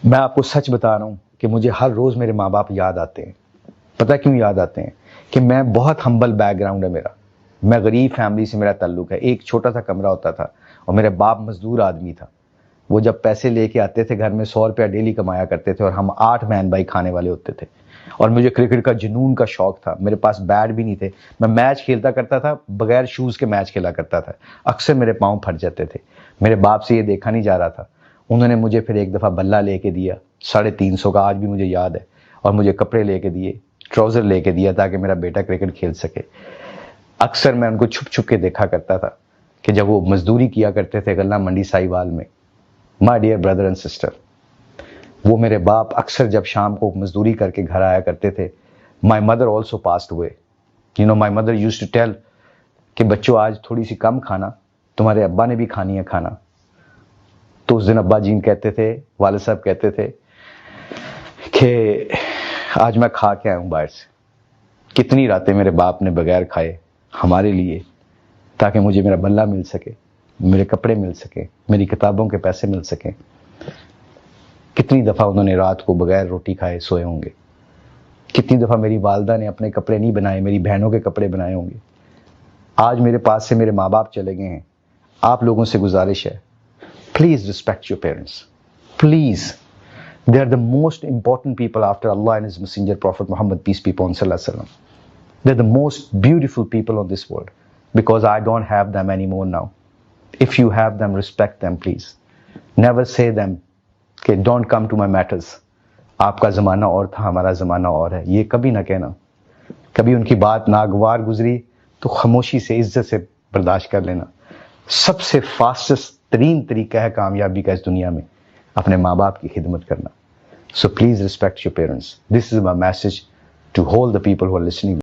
میں آپ کو سچ بتا رہا ہوں کہ مجھے ہر روز میرے ماں باپ یاد آتے ہیں. پتہ کیوں یاد آتے ہیں؟ کہ میں بہت ہمبل بیک گراؤنڈ ہے میرا. میں غریب فیملی سے میرا تعلق ہے. ایک چھوٹا سا کمرہ ہوتا تھا اور میرے باپ مزدور آدمی تھا. وہ جب پیسے لے کے آتے تھے گھر میں 100 روپیہ ڈیلی کمایا کرتے تھے اور ہم 8 بہن بھائی کھانے والے ہوتے تھے. اور مجھے کرکٹ کا جنون کا شوق تھا. میرے پاس بیٹ بھی نہیں تھے. میں میچ کھیلتا کرتا تھا, بغیر شوز کے میچ کھیلا کرتا تھا. اکثر میرے پاؤں پھٹ جاتے تھے. میرے باپ سے یہ دیکھا نہیں جا رہا تھا. انہوں نے مجھے پھر ایک دفعہ بلہ لے کے دیا 350 کا, آج بھی مجھے یاد ہے. اور مجھے کپڑے لے کے دیے, ٹراؤزر لے کے دیا تاکہ میرا بیٹا کرکٹ کھیل سکے. اکثر میں ان کو چھپ چھپ کے دیکھا کرتا تھا کہ جب وہ مزدوری کیا کرتے تھے غلہ منڈی ساہیوال میں. My dear brother and sister, وہ میرے باپ اکثر جب شام کو مزدوری کر کے گھر آیا کرتے تھے. مائی مدر آلسو پاسڈ ہوئے. My mother used to tell کہ بچوں آج تھوڑی سی کم کھانا, تمہارے ابا نے بھی کھانی ہے کھانا. تو اس دن ابا جین کہتے تھے, والد صاحب کہتے تھے کہ آج میں کھا کے آیا ہوں باہر سے. کتنی راتیں میرے باپ نے بغیر کھائے ہمارے لیے, تاکہ مجھے میرا بلہ مل سکے, میرے کپڑے مل سکیں, میری کتابوں کے پیسے مل سکیں. کتنی دفعہ انہوں نے رات کو بغیر روٹی کھائے سوئے ہوں گے. کتنی دفعہ میری والدہ نے اپنے کپڑے نہیں بنائے, میری بہنوں کے کپڑے بنائے ہوں گے. آج میرے پاس سے میرے ماں باپ چلے گئے ہیں. آپ لوگوں سے گزارش ہے, please respect your parents. Please, they are the most important people after Allah and His Messenger Prophet Muhammad, peace be upon sallallahu alaihi wasallam. They're the most beautiful people on this world, because I don't have them anymore now. If you have them, respect them, please. Never say them کہ don't come to my matters. آپ کا زمانہ اور تھا, ہمارا زمانہ اور ہے. یہ کبھی نہ کہنا. کبھی ان کی بات ناگوار گزری تو خاموشی سے, عزت سے برداشت کر لینا. سب سے فاسٹسٹ ترین طریقہ ہے کامیابی کا اس دنیا میں اپنے ماں باپ کی خدمت کرنا. So please respect your parents. This is my message to all the people who are listening.